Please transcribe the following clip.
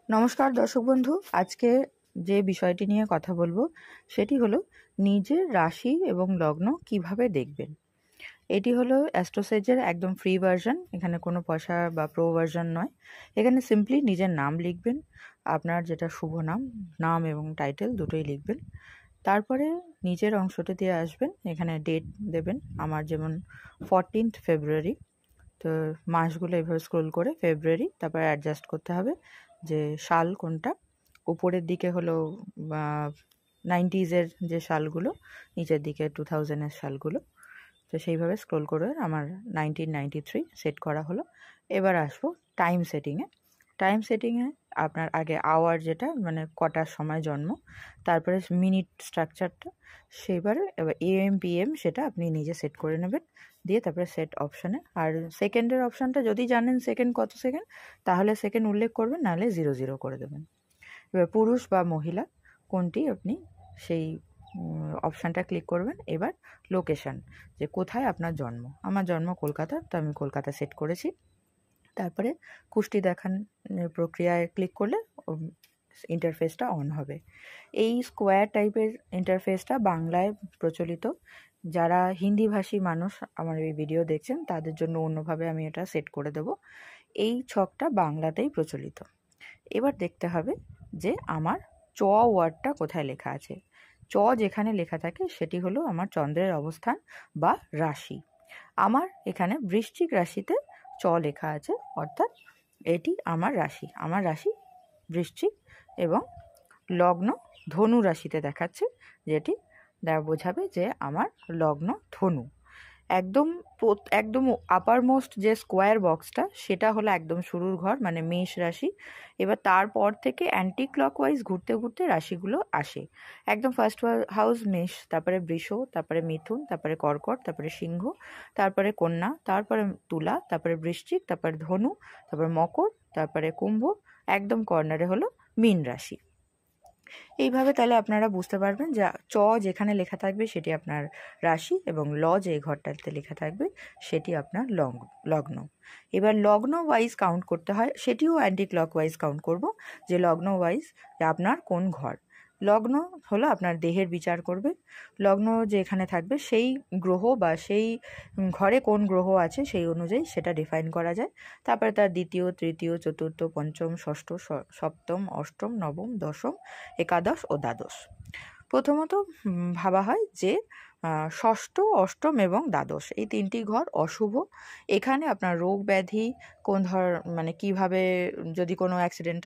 নমস্কার দর্শক বন্ধু, আজকে যে বিষয়টি নিয়ে কথা বলবো সেটি হলো নিজের রাশি এবং লগ্ন কিভাবে দেখবেন। এটি হলো অ্যাস্ট্রোসেজের একদম ফ্রি ভার্সন। এখানে কোনো পয়সা বা প্রো ভার্সন নয়। এখানে সিম্পলি নিজের নাম লিখবেন, আপনার যেটা শুভ নাম, নাম এবং টাইটেল দুটোই লিখবেন। তারপরে নিজের অংশটা দিয়ে আসবেন, এখানে ডেট দেবেন। আমার যেমন 14th ফেব্রুয়ারি, তো মাসগুলো এভাবে স্ক্রোল করে ফেব্রুয়ারি, তারপরে অ্যাডজাস্ট করতে হবে যে সাল কোনটা। উপরের দিকে হলো 90s যে সালগুলো, নিচের দিকে 2000-এর সালগুলো। তো সেইভাবে স্ক্রোল করে আমার 1993 সেট করা হলো। এবার আসবো টাইম সেটিংয়ে। টাইম সেটিংয়ে আপনার আগে আওয়ার, যেটা মানে কটার সময় জন্ম, তারপরে মিনিট স্ট্রাকচারটা, সেইবারে এবার এএম পিএম সেটা আপনি নিজে সেট করে নেবেন। দিয়ে তারপরে সেট অপশানে, আর সেকেন্ডের অপশানটা যদি জানেন সেকেন্ড কত সেকেন্ড, তাহলে সেকেন্ড উল্লেখ করবেন, নাহলে 00 করে দেবেন। এবার পুরুষ বা মহিলা কোনটি আপনি সেই অপশানটা ক্লিক করবেন। এবার লোকেশান, যে কোথায় আপনার জন্ম। আমার জন্ম কলকাতা, তো আমি কলকাতা সেট করেছি। তারপরে কুষ্টি দেখান প্রক্রিয়ায় ক্লিক করলে ইন্টারফেসটা অন হবে। এই স্কোয়ার টাইপের ইন্টারফেসটা বাংলায় প্রচলিত। যারা হিন্দিভাষী মানুষ আমার এই ভিডিও দেখছেন তাদের জন্য অন্যভাবে আমি এটা সেট করে দেব। এই ছকটা বাংলাতেই প্রচলিত। এবার দেখতে হবে যে আমার চ ওয়ার্ডটা কোথায় লেখা আছে। চ যেখানে লেখা থাকে সেটি হলো আমার চন্দ্রের অবস্থান বা রাশি। আমার এখানে বৃশ্চিক রাশিতে চ লেখা আছে, অর্থাৎ এটি আমার রাশি। আমার রাশি বৃশ্চিক এবং লগ্ন ধনু রাশিতে দেখাচ্ছে, যেটি বোঝাবে যে আমার লগ্ন ধনু। একদম একদম আপার মোস্ট যে স্কোয়ার বক্সটা, সেটা হলো একদম শুরুর ঘর, মানে মেষ রাশি। এবার তারপর থেকে অ্যান্টি ক্লকওয়াইজ ঘুরতে ঘুরতে রাশিগুলো আসে। একদম ফার্স্ট হাউস মেষ, তারপরে বৃষ, তারপরে মিথুন, তারপরে কর্কট, তারপরে সিংহ, তারপরে কন্যা, তারপরে তুলা, তারপরে বৃশ্চিক, তারপরে ধনু, তারপরে মকর, তারপরে কুম্ভ, একদম কর্নারে হলো মীন রাশি। এইভাবে তাহলে আপনারা বুঝতে পারবেন যে চ যেখানে লেখা থাকবে সেটি আপনার রাশি, এবং ল যে ঘরটাতে লেখা থাকবে সেটি আপনার লগ্ন। এবার লগ্ন ওয়াইজ কাউন্ট করতে হয়, সেটিও অ্যান্টি ক্লকওয়াইজ কাউন্ট করব, যে লগ্ন ওয়াইজ আপনার কোন ঘর। লগ্ন হলো আপনার দেহের বিচার করবে। লগ্ন যেখানে থাকবে সেই গ্রহ বা সেই ঘরে কোন গ্রহ আছে সেই অনুযায়ী সেটা ডিফাইন করা যায়। তারপরে তার দ্বিতীয়, তৃতীয়, চতুর্থ, পঞ্চম, ষষ্ঠ, সপ্তম, অষ্টম, নবম, দশম, একাদশ ও দ্বাদশ। প্রথমত ভাবা হয় যে ষষ্ঠ, অষ্টম এবং দ্বাদশ এই তিনটি ঘর অশুভ। এখানে আপনার রোগ ব্যাধি, কোন মানে কিভাবে, যদি কোনো অ্যাক্সিডেন্ট